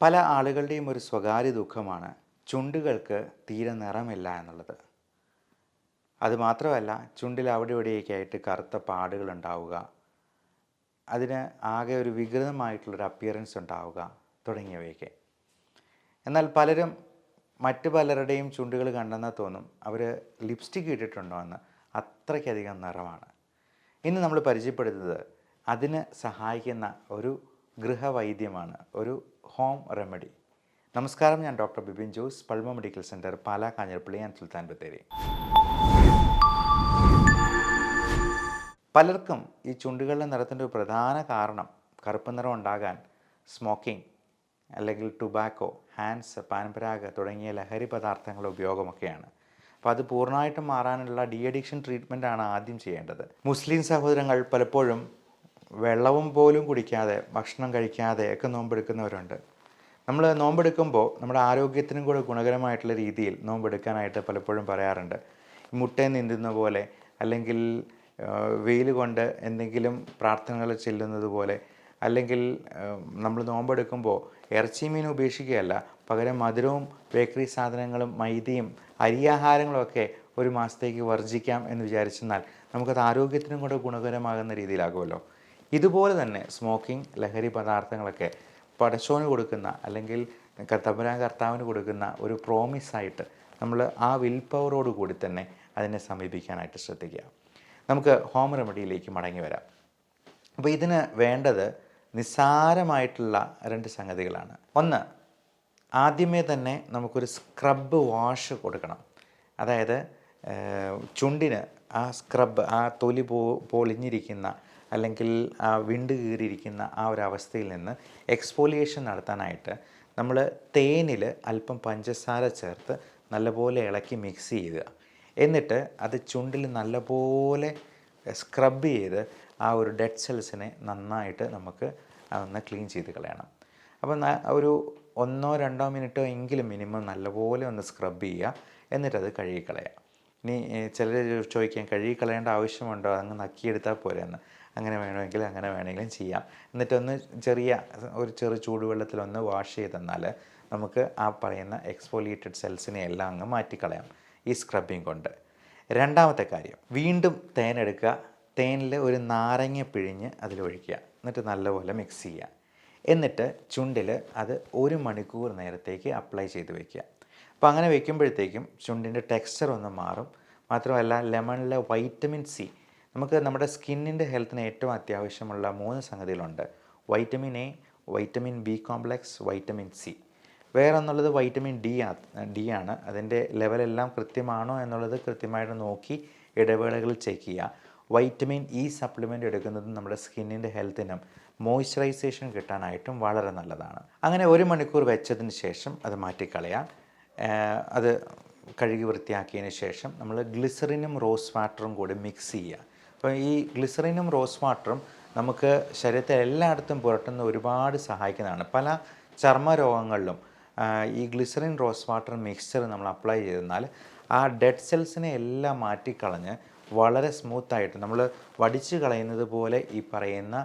പല ആളുകളുടെയും ഒരു സ്വകാര്യ ദുഃഖമാണ് ചുണ്ടുകൾക്ക് തീരെ നിറമില്ല എന്നുള്ളത്. അതുമാത്രമല്ല, ചുണ്ടിൽ അവിടെ ഇവിടെയൊക്കെയായിട്ട് കറുത്ത പാടുകൾ ഉണ്ടാവുക, അതിന് ആകെ ഒരു വികൃതമായിട്ടുള്ളൊരു അപ്പിയറൻസ് ഉണ്ടാവുക തുടങ്ങിയവയൊക്കെ. എന്നാൽ പലരും മറ്റു പലരുടെയും ചുണ്ടുകൾ കണ്ടെന്നാൽ തോന്നും അവർ ലിപ്സ്റ്റിക് ഇട്ടിട്ടുണ്ടോ എന്ന്. അത്രയ്ക്കധികം നിറമാണ്. ഇന്ന് നമ്മൾ പരിചയപ്പെടുന്നത് അതിന് സഹായിക്കുന്ന ഒരു ഗൃഹവൈദ്യമാണ്, ഒരു ഹോം റെമഡി. നമസ്കാരം, ഞാൻ doctor Bipin Jose, Pulma medical centre, Pala, Kanjirappally and Sultan Bathery. പലർക്കും ഈ ചുണ്ടുകളുടെ നിറത്തിൻ്റെ ഒരു പ്രധാന കാരണം കറുപ്പ് നിറം ഉണ്ടാകാൻ സ്മോക്കിംഗ് അല്ലെങ്കിൽ ടുബാക്കോ, ഹാൻഡ്സ്, പാൻപരാഗ് തുടങ്ങിയ ലഹരി പദാർത്ഥങ്ങളുടെ ഉപയോഗമൊക്കെയാണ്. അപ്പോൾ അത് പൂർണ്ണമായിട്ടും മാറാനുള്ള ഡി അഡിക്ഷൻ ട്രീറ്റ്മെൻറ്റാണ് ആദ്യം ചെയ്യേണ്ടത്. മുസ്ലിം സഹോദരങ്ങൾ പലപ്പോഴും വെള്ളവും പോലും കുടിക്കാതെ, ഭക്ഷണം കഴിക്കാതെ ഒക്കെ നോമ്പെടുക്കുന്നവരുണ്ട്. നമ്മൾ നോമ്പെടുക്കുമ്പോൾ നമ്മുടെ ആരോഗ്യത്തിനും കൂടെ ഗുണകരമായിട്ടുള്ള രീതിയിൽ നോമ്പെടുക്കാനായിട്ട് പലപ്പോഴും പറയാറുണ്ട്. മുട്ടയിൽ നീന്തുന്ന പോലെ, അല്ലെങ്കിൽ വെയിൽ കൊണ്ട് എന്തെങ്കിലും പ്രാർത്ഥനകൾ ചെല്ലുന്നത് പോലെ, അല്ലെങ്കിൽ നമ്മൾ നോമ്പെടുക്കുമ്പോൾ ഇറച്ചി മീൻ ഉപേക്ഷിക്കുകയല്ല, പകരം മധുരവും ബേക്കറി സാധനങ്ങളും മൈദയും അരിയാഹാരങ്ങളുമൊക്കെ ഒരു മാസത്തേക്ക് വർജിക്കാം എന്ന് വിചാരിച്ചെന്നാൽ നമുക്കത് ആരോഗ്യത്തിനും കൂടെ ഗുണകരമാകുന്ന രീതിയിലാകുമല്ലോ. ഇതുപോലെ തന്നെ സ്മോക്കിംഗ്, ലഹരി പദാർത്ഥങ്ങളൊക്കെ പടച്ചോന് കൊടുക്കുന്ന, അല്ലെങ്കിൽ തമ്പുരാൻ കർത്താവിന് കൊടുക്കുന്ന ഒരു പ്രോമിസായിട്ട് നമ്മൾ ആ വിൽ പവറോട് കൂടി തന്നെ അതിനെ സമീപിക്കാനായിട്ട് ശ്രദ്ധിക്കുക. നമുക്ക് ഹോം റെമഡിയിലേക്ക് മടങ്ങി വരാം. അപ്പോൾ ഇതിന് വേണ്ടത് നിസ്സാരമായിട്ടുള്ള രണ്ട് സംഗതികളാണ്. ഒന്ന്, ആദ്യമേ തന്നെ നമുക്കൊരു സ്ക്രബ് വാഷ് കൊടുക്കണം. അതായത് ചുണ്ടിന് ആ സ്ക്രബ്, ആ തൊലി പൊളിഞ്ഞിരിക്കുന്ന അല്ലെങ്കിൽ ആ വിണ്ട് കീറിയിരിക്കുന്ന ആ ഒരു അവസ്ഥയിൽ നിന്ന് എക്സ്ഫോലിയേഷൻ നടത്താനായിട്ട് നമ്മൾ തേനിൽ അല്പം പഞ്ചസാര ചേർത്ത് നല്ലപോലെ ഇളക്കി മിക്സ് ചെയ്യുക. എന്നിട്ട് അത് ചുണ്ടിൽ നല്ലപോലെ സ്ക്രബ് ചെയ്ത് ആ ഒരു ഡെഡ് സെൽസിനെ നന്നായിട്ട് നമുക്ക് ഒന്ന് ക്ലീൻ ചെയ്ത് കളയണം. അപ്പോൾ ഒരു 1-2 മിനിറ്റോ എങ്കിലും മിനിമം നല്ലപോലെ ഒന്ന് സ്ക്രബ് ചെയ്യുക. എന്നിട്ടത് കഴുകിക്കളയാം. ഇനി ചിലർ ചോദിക്കാം, കഴുകിക്കളയേണ്ട ആവശ്യമുണ്ടോ, അങ്ങ് നക്കിയെടുത്താൽ പോരെയെന്ന്. അങ്ങനെ വേണമെങ്കിൽ അങ്ങനെ വേണമെങ്കിലും ചെയ്യാം. എന്നിട്ടൊന്ന് ചെറു ചൂടുവെള്ളത്തിലൊന്ന് വാഷ് ചെയ്തെന്നാൽ നമുക്ക് ആ പറയുന്ന എക്സ്ഫോലിയേറ്റഡ് സെൽസിനെ എല്ലാം അങ്ങ് മാറ്റിക്കളയാം ഈ സ്ക്രബിങ് കൊണ്ട്. രണ്ടാമത്തെ കാര്യം, വീണ്ടും തേനെടുക്കുക. തേനിൽ ഒരു നാരങ്ങ പിഴിഞ്ഞ് അതിലൊഴിക്കുക. എന്നിട്ട് നല്ലപോലെ മിക്സ് ചെയ്യുക. എന്നിട്ട് ചുണ്ടിൽ അത് 1 മണിക്കൂർ നേരത്തേക്ക് അപ്ലൈ ചെയ്ത് വയ്ക്കുക. അപ്പോൾ അങ്ങനെ വയ്ക്കുമ്പോഴത്തേക്കും ചുണ്ടിൻ്റെ ടെക്സ്ചർ ഒന്ന് മാറും. മാത്രമല്ല, ലെമണിലെ വൈറ്റമിൻ സി, നമുക്ക് നമ്മുടെ സ്കിന്നിൻ്റെ ഹെൽത്തിന് ഏറ്റവും അത്യാവശ്യമുള്ള 3 സംഗതികളുണ്ട്. Vitamin A, vitamin B complex, vitamin C. വേറെ എന്നുള്ളത് വൈറ്റമിൻ ഡി ആണ്. അതിൻ്റെ ലെവലെല്ലാം കൃത്യമാണോ എന്നുള്ളത് കൃത്യമായിട്ട് നോക്കി ഇടവേളകളിൽ ചെക്ക് ചെയ്യുക. വൈറ്റമിൻ ഇ സപ്ലിമെൻ്റ് എടുക്കുന്നത് നമ്മുടെ സ്കിന്നിൻ്റെ ഹെൽത്തിനും മോയ്സ്ചറൈസേഷൻ കിട്ടാനായിട്ടും വളരെ നല്ലതാണ്. അങ്ങനെ 1 മണിക്കൂർ വെച്ചതിന് ശേഷം അത് മാറ്റിക്കളയാം. അത് കഴുകി വൃത്തിയാക്കിയതിന് ശേഷം നമ്മൾ ഗ്ലിസറിനും റോസ് വാട്ടറും കൂടി മിക്സ് ചെയ്യുക. അപ്പോൾ ഈ ഗ്ലിസറിനും റോസ് വാട്ടറും നമുക്ക് ശരീരത്തെ എല്ലായിടത്തും പുരട്ടുന്ന ഒരുപാട് സഹായിക്കുന്നതാണ്. പല ചർമ്മ രോഗങ്ങളിലും ഈ ഗ്ലിസറിൻ റോസ് വാട്ടർ മിക്സ്ചർ നമ്മൾ അപ്ലൈ ചെയ്തെന്നാൽ ആ ഡെഡ് സെൽസിനെ എല്ലാം മാറ്റിക്കളഞ്ഞ് വളരെ സ്മൂത്തായിട്ട് നമ്മൾ വടിച്ച് കളയുന്നത് പോലെ ഈ പറയുന്ന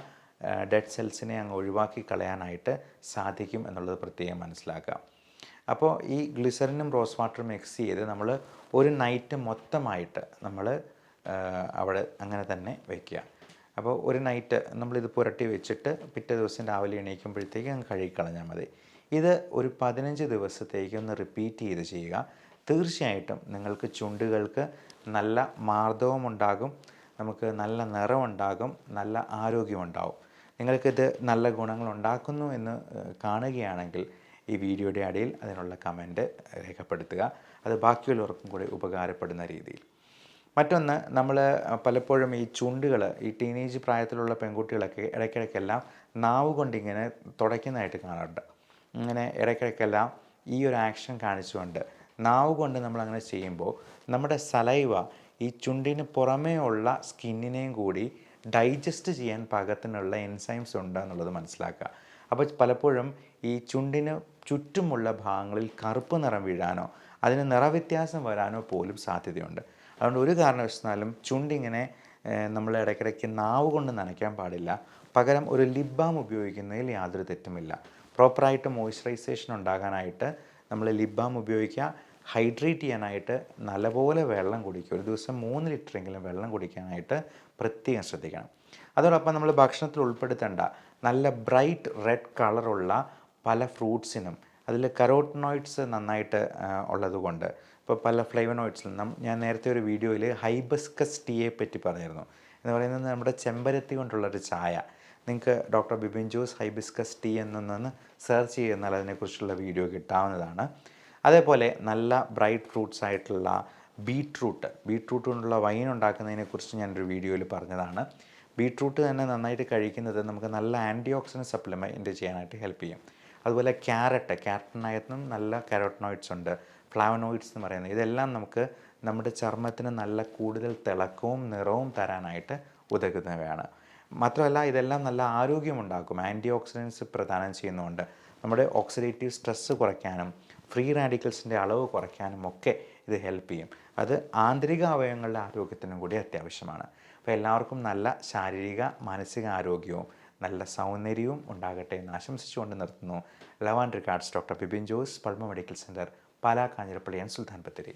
ഡെഡ് സെൽസിനെ അങ്ങ് ഒഴിവാക്കി കളയാനായിട്ട് സാധിക്കും എന്നുള്ളത് പ്രത്യേകം മനസ്സിലാക്കുക. അപ്പോൾ ഈ ഗ്ലിസറിനും റോസ് വാട്ടറും മിക്സ് ചെയ്ത് നമ്മൾ ഒരു നൈറ്റ് മൊത്തമായിട്ട് നമ്മൾ അവിടെ അങ്ങനെ തന്നെ വയ്ക്കുക. അപ്പോൾ ഒരു നൈറ്റ് നമ്മളിത് പുരട്ടി വെച്ചിട്ട് പിറ്റേ ദിവസം രാവിലെ എണീക്കുമ്പോഴത്തേക്ക് അങ്ങ് കഴുകിക്കളഞ്ഞാൽ മതി. ഇത് ഒരു 15 ദിവസത്തേക്ക് ഒന്ന് റിപ്പീറ്റ് ചെയ്ത് ചെയ്യുക. തീർച്ചയായിട്ടും നിങ്ങൾക്ക് ചുണ്ടുകൾക്ക് നല്ല മാർദ്ദവമുണ്ടാകും, നമുക്ക് നല്ല നിറമുണ്ടാകും, നല്ല ആരോഗ്യമുണ്ടാകും. നിങ്ങൾക്കിത് നല്ല ഗുണങ്ങൾ ഉണ്ടാക്കുന്നു എന്ന് കാണുകയാണെങ്കിൽ ഈ വീഡിയോയുടെ അടിയിൽ അതിനുള്ള കമൻറ്റ് രേഖപ്പെടുത്തുക. അത് ബാക്കിയുള്ളവർക്കും കൂടി ഉപകാരപ്പെടുന്ന രീതിയിൽ. മറ്റൊന്ന്, നമ്മൾ പലപ്പോഴും ഈ ചുണ്ടുകൾ, ഈ ടീനേജ് പ്രായത്തിലുള്ള പെൺകുട്ടികളൊക്കെ ഇടയ്ക്കിടയ്ക്കെല്ലാം നാവ് കൊണ്ടിങ്ങനെ തുടയ്ക്കുന്നതായിട്ട് കാണാറുണ്ട്. ഇങ്ങനെ ഇടയ്ക്കിടയ്ക്കെല്ലാം ഈ ഒരു ആക്ഷൻ കാണിച്ചുകൊണ്ട് നാവ് കൊണ്ട് നമ്മളങ്ങനെ ചെയ്യുമ്പോൾ നമ്മുടെ സലൈവ ഈ ചുണ്ടിന് പുറമേ ഉള്ള സ്കിന്നിനെയും കൂടി ഡൈജസ്റ്റ് ചെയ്യാൻ പാകത്തിനുള്ള എൻസൈംസ് ഉണ്ട് എന്നുള്ളത് മനസ്സിലാക്കുക. അപ്പോൾ പലപ്പോഴും ഈ ചുണ്ടിന് ചുറ്റുമുള്ള ഭാഗങ്ങളിൽ കറുപ്പ് നിറം വീഴാനോ അതിന് നിറവ്യത്യാസം വരാനോ പോലും സാധ്യതയുണ്ട്. അതുകൊണ്ട് ഒരു കാരണവശാലും ചുണ്ടിങ്ങനെ നമ്മൾ ഇടയ്ക്കിടയ്ക്ക് നാവ് കൊണ്ട് നനയ്ക്കാൻ പാടില്ല. പകരം ഒരു ലിപ് ബാം ഉപയോഗിക്കുന്നതിൽ യാതൊരു തെറ്റുമില്ല. പ്രോപ്പറായിട്ട് മോയ്സ്ചറൈസേഷൻ ഉണ്ടാകാനായിട്ട് നമ്മൾ ലിപ് ബാം ഉപയോഗിക്കുക. ഹൈഡ്രേറ്റ് ചെയ്യാനായിട്ട് നല്ലപോലെ വെള്ളം കുടിക്കുക. ഒരു ദിവസം 3 ലിറ്ററെങ്കിലും വെള്ളം കുടിക്കാനായിട്ട് പ്രത്യേകം ശ്രദ്ധിക്കണം. അതോടൊപ്പം നമ്മൾ ഭക്ഷണത്തിൽ ഉൾപ്പെടുത്തേണ്ട നല്ല ബ്രൈറ്റ് റെഡ് കളറുള്ള പല ഫ്രൂട്ട്സിനും അതിൽ കരോട്ടനോയിഡ്സ് നന്നായിട്ട് ഉള്ളതുകൊണ്ട്, ഇപ്പോൾ പല ഫ്ലേവനോയിഡ്സിലും ഞാൻ നേരത്തെ ഒരു വീഡിയോയിൽ ഹൈബിസ്കസ് ടീയെ പറ്റി പറഞ്ഞിരുന്നു. എന്ന് പറയുന്നത് നമ്മുടെ ചെമ്പരത്തി കൊണ്ടുള്ളൊരു ചായ. നിങ്ങൾക്ക് doctor Bipin Jose hibiscus tea എന്നൊന്ന് സെർച്ച് ചെയ്യുന്നാൽ അതിനെക്കുറിച്ചുള്ള വീഡിയോ കിട്ടാവുന്നതാണ്. അതേപോലെ നല്ല ബ്രൈറ്റ് ഫ്രൂട്ട്സ് ആയിട്ടുള്ള ബീട്രൂട്ട് കൊണ്ടുള്ള വൈൻ ഉണ്ടാക്കുന്നതിനെക്കുറിച്ച് ഞാനൊരു വീഡിയോയിൽ പറഞ്ഞതാണ്. ബീട്രൂട്ട് തന്നെ നന്നായിട്ട് കഴിക്കുന്നത് നമുക്ക് നല്ല ആൻറ്റി ഓക്സിഡൻറ്റ് സപ്ലിമെൻറ്റ് ചെയ്യാനായിട്ട് ഹെൽപ്പ് ചെയ്യും. അതുപോലെ ക്യാരറ്റിനകത്തും നല്ല കരോട്ടനോയിഡ്സ് ഉണ്ട്, ഫ്ലാവനോയിഡ്സ് എന്ന് പറയുന്നത്. ഇതെല്ലാം നമുക്ക് നമ്മുടെ ചർമ്മത്തിന് നല്ല കൂടുതൽ തിളക്കവും നിറവും തരാനായിട്ട് ഉതകുന്നവയാണ്. മാത്രമല്ല ഇതെല്ലാം നല്ല ആരോഗ്യമുണ്ടാക്കും. ആൻറ്റി ഓക്സിഡൻസ് പ്രദാനം ചെയ്യുന്നതുകൊണ്ട് നമ്മുടെ ഓക്സിഡേറ്റീവ് സ്ട്രെസ്സ് കുറയ്ക്കാനും ഫ്രീ റാഡിക്കൽസിൻ്റെ അളവ് കുറയ്ക്കാനും ഒക്കെ ഇത് ഹെൽപ്പ് ചെയ്യും. അത് ആന്തരിക അവയവങ്ങളുടെ ആരോഗ്യത്തിനും കൂടി അത്യാവശ്യമാണ്. അപ്പോൾ എല്ലാവർക്കും നല്ല ശാരീരിക മാനസിക ആരോഗ്യവും നല്ല സൗന്ദര്യവും ഉണ്ടാകട്ടെ എന്ന് ആശംസിച്ചുകൊണ്ട് നിർത്തുന്നു. Love and regards doctor Bipin Jose, Pulma medical centre, Pala, Kanjirappally and Sultan Bathery.